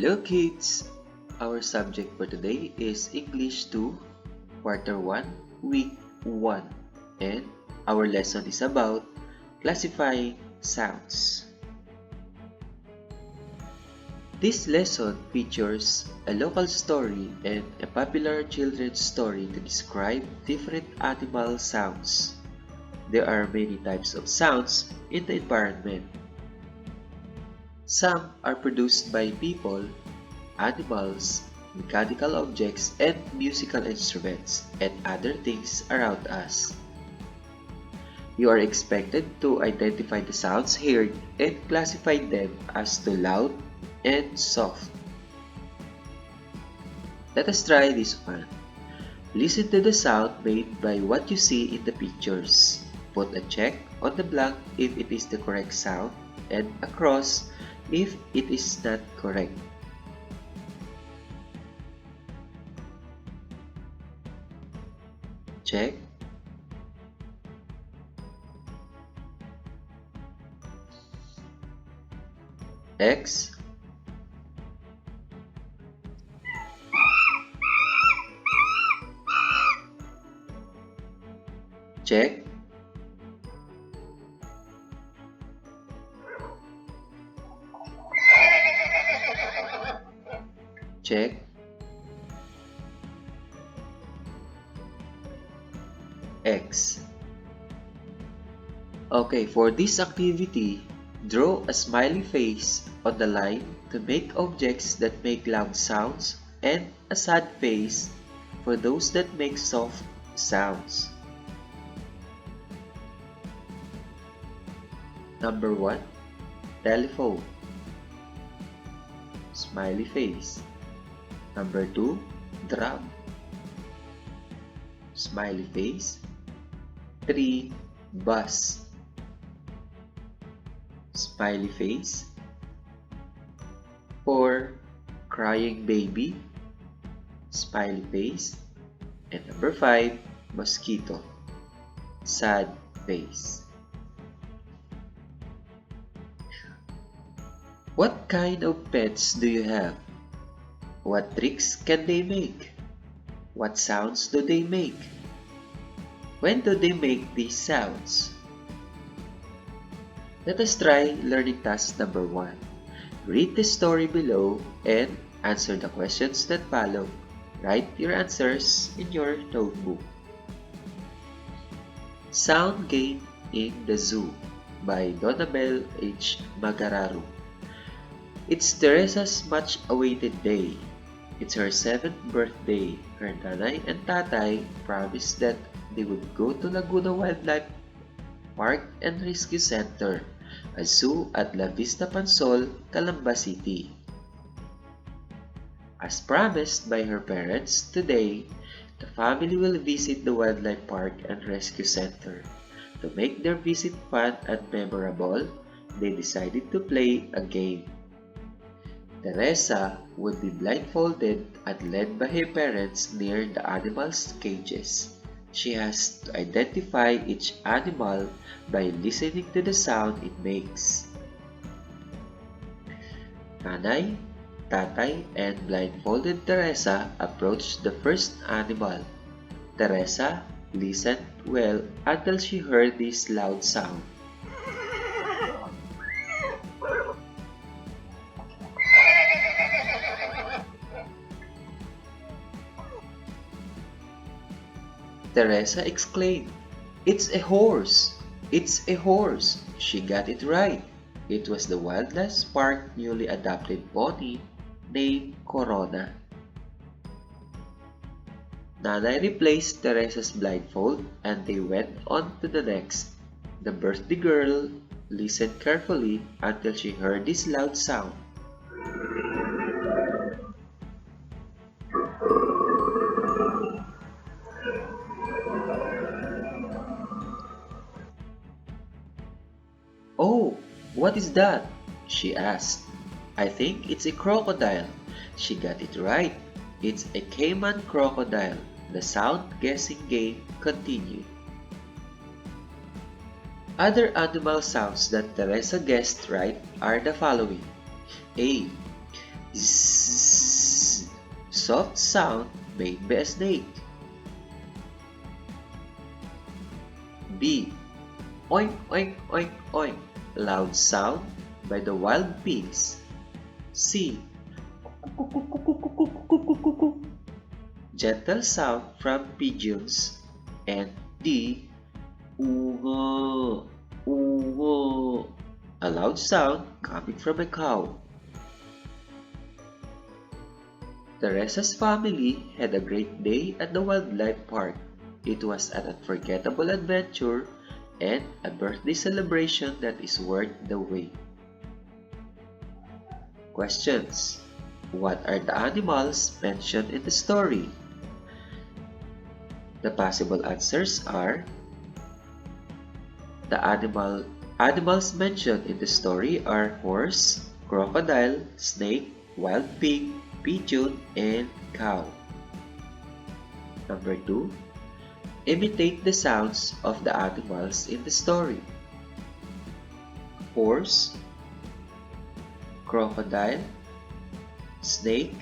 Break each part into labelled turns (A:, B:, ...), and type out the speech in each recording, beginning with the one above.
A: Hello kids! Our subject for today is English 2, Quarter 1, Week 1, and our lesson is about classifying sounds. This lesson features a local story and a popular children's story to describe different animal sounds. There are many types of sounds in the environment. Some are produced by people, animals, mechanical objects, and musical instruments, and other things around us. You are expected to identify the sounds heard and classify them as to loud and soft. Let us try this one. Listen to the sound made by what you see in the pictures. Put a check on the blank if it is the correct sound and a cross if it is not correct. Check. X. Check. Check. X. Okay, for this activity, draw a smiley face on the line to make objects that make loud sounds and a sad face for those that make soft sounds. Number 1. Telephone. Smiley face. Number 2. Drum. Smiley face. 3. Bus. Smiley face. 4. Crying baby. Smiley face. And number 5. Mosquito. Sad face. What kind of pets do you have? What tricks can they make? What sounds do they make? When do they make these sounds? Let us try learning task number 1. Read the story below and answer the questions that follow. Write your answers in your notebook. Sound Game in the Zoo by Donabel H. Magararu. It's Teresa's much-awaited day. It's her 7th birthday. Her nanay and tatay promised that they would go to Laguna Wildlife Park and Rescue Center, a zoo at La Vista Pansol, Calamba City. As promised by her parents, today, the family will visit the Wildlife Park and Rescue Center. To make their visit fun and memorable, they decided to play a game. Teresa would be blindfolded and led by her parents near the animals' cages. She has to identify each animal by listening to the sound it makes. Nanay, tatay, and blindfolded Teresa approached the first animal. Teresa listened well until she heard this loud sound. Teresa exclaimed, "It's a horse! It's a horse!" She got it right. It was the Wildlife Park newly adopted pony named Corona. Nanay replaced Teresa's blindfold and they went on to the next. The birthday girl listened carefully until she heard this loud sound. "Oh, what is that?" she asked. "I think it's a crocodile." She got it right. It's a Cayman crocodile. The sound guessing game continued. Other animal sounds that Teresa guessed right are the following. A. Zzz, soft sound made by a snake. B. Oink, oink, oink, oink, loud sound by the wild pigs. C. Gentle sound from pigeons. And D. Ungo, ungo, a loud sound coming from a cow. Teresa's family had a great day at the wildlife park. It was an unforgettable adventure and a birthday celebration that is worth the wait. Questions. What are the animals mentioned in the story? The possible answers are: the animals mentioned in the story are horse, crocodile, snake, wild pig, pigeon, and cow. Number 2. Imitate the sounds of the animals in the story. Horse, crocodile, snake,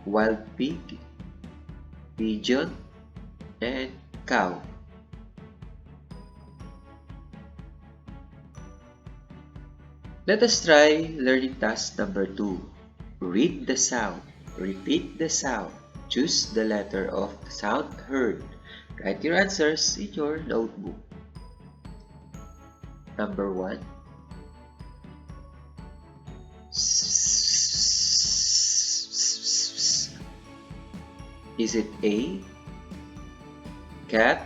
A: wild pig, pigeon, and cow. Let us try learning task number 2. Read the sound. Repeat the sound. Choose the letter of the sound heard. Write your answers in your notebook. Number 1. Is it A, cat,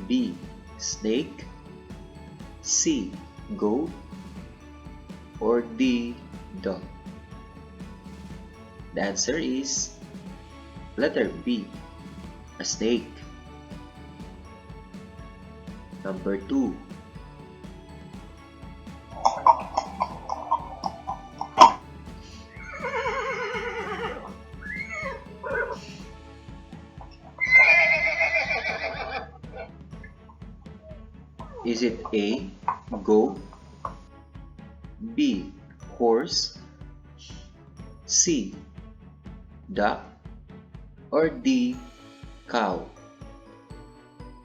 A: B, snake, C, goat, or D, dog? The answer is letter B, a snake. Number 2. Is it A, goat, B, horse, C, duck, or D, cow?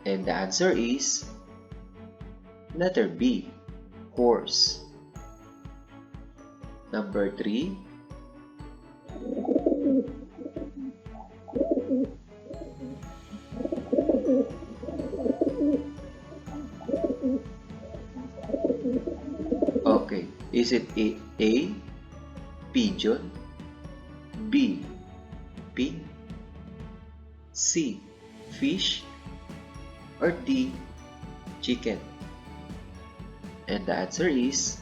A: And the answer is letter B, horse. Number 3. Okay, is it A, pigeon, B, pig, C, fish, or D, chicken? And the answer is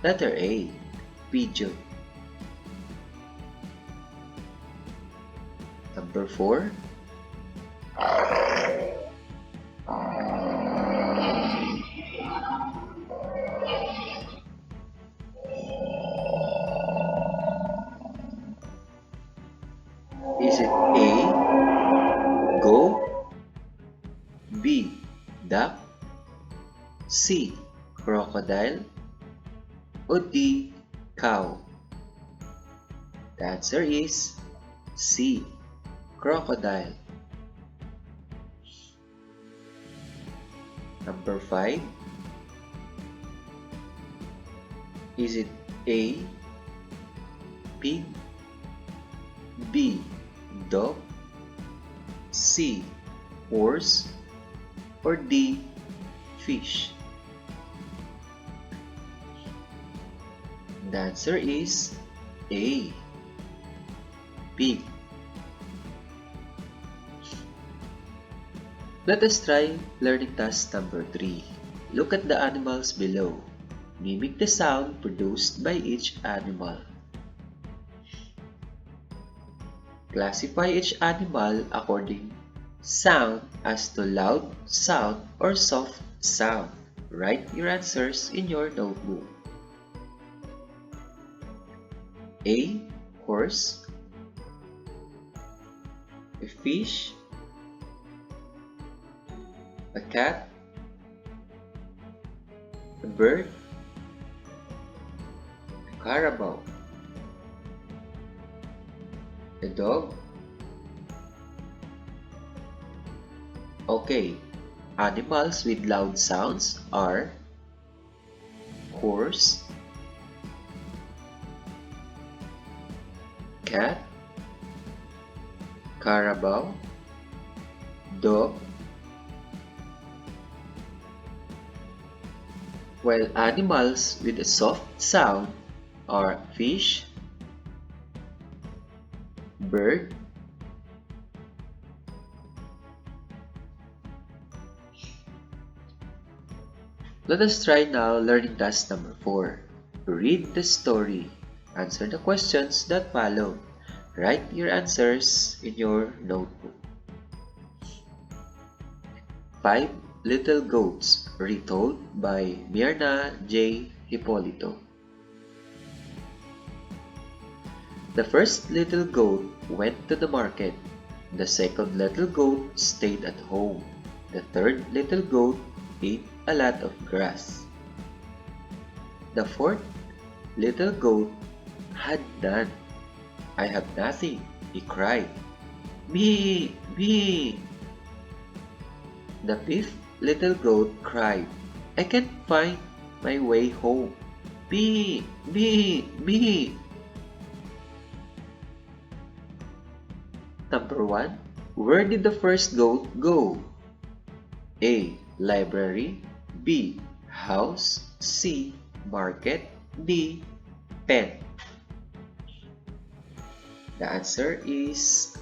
A: letter A, pigeon. Number 4. Is it A, goat, B, duck, C, crocodile, or D, cow? The answer is C, crocodile. Number 5. Is it A, pig, B, dog, C, horse, or D, fish? The answer is A, pig. Let us try learning task number 3. Look at the animals below. Mimic the sound produced by each animal. Classify each animal according sound as to loud sound or soft sound. Write your answers in your notebook. A, horse, a fish, a cat, a bird, a carabao. A dog? Okay, animals with loud sounds are horse, cat, carabao, dog, while animals with a soft sound are fish, bird, let us try now learning task number 4. Read the story. Answer the questions that follow. Write your answers in your notebook. 5 Little Goats, retold by Mirna J. Hipolito. The first little goat went to the market. The second little goat stayed at home. The third little goat ate a lot of grass. The fourth little goat had none. I have nothing, he cried. Me, me. The fifth little goat cried, I can't find my way home. Me, me, me. Number 1. Where did the first goat go? A. Library. B. House. C. Market. D. Pen. The answer is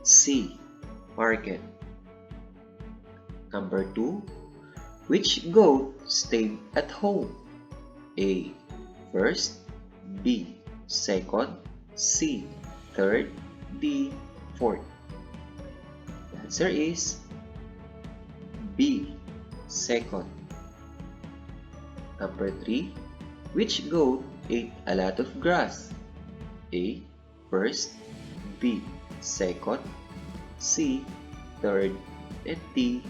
A: C. Market. Number 2. Which goat stayed at home? A. First. B. Second. C. Third. D. Fourth. The answer is B. Second. Number 3. Which goat ate a lot of grass? A. First. B. Second. C. Third. And D.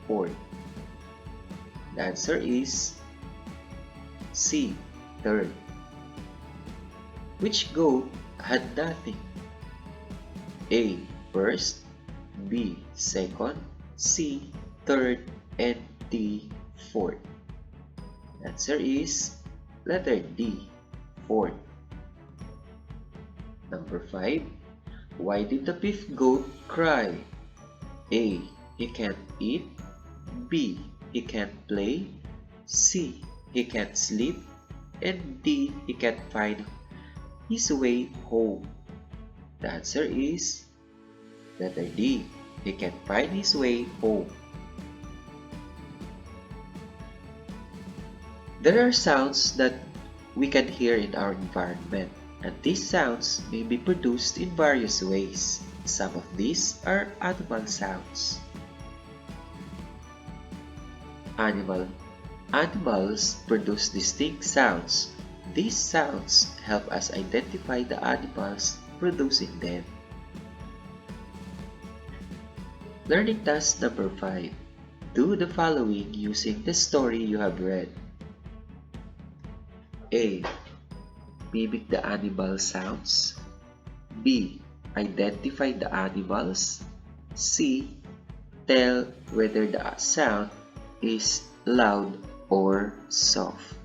A: Fourth. The answer is C. Third. Which goat had nothing? A. First. B. Second. C. Third. And D. Fourth. The answer is letter D. Fourth. Number 5. Why did the fifth goat cry? A. He can't eat. B. He can't play. C. He can't sleep. And D. He can't find his way home. The answer is letter D. He can't find his way home. There are sounds that we can hear in our environment, and these sounds may be produced in various ways. Some of these are animal sounds. Animals produce distinct sounds. These sounds help us identify the animals producing them. Learning task number 5. Do the following using the story you have read. A. Mimic the animal sounds. B. Identify the animals. C. Tell whether the sound is loud or soft.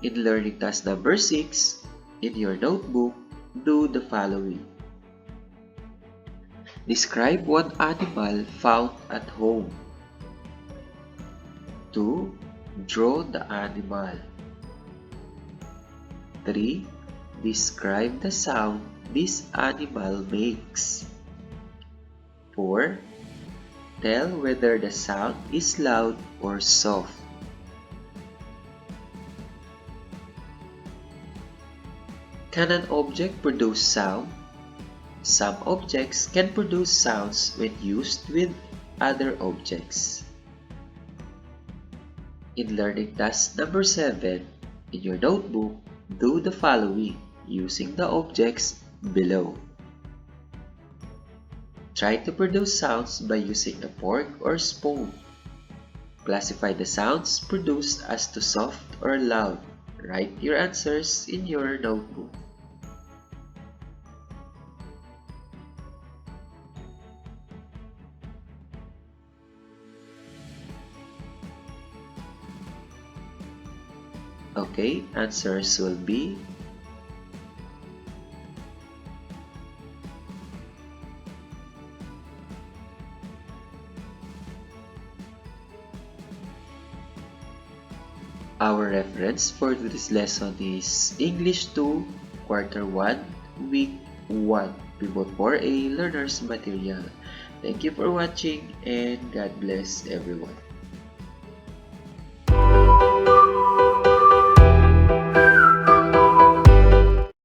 A: In learning task number 6, in your notebook, do the following. Describe one animal found at home. 2. Draw the animal. 3. Describe the sound this animal makes. 4. Tell whether the sound is loud or soft. Can an object produce sound? Some objects can produce sounds when used with other objects. In learning task number 7, in your notebook, do the following using the objects below. Try to produce sounds by using a fork or spoon. Classify the sounds produced as to soft or loud. Write your answers in your notebook. Okay, answers will be our reference for today's lesson is English 2, Quarter 1, Week 1, Remote 4A Learner's Material. Thank you for watching and God bless everyone.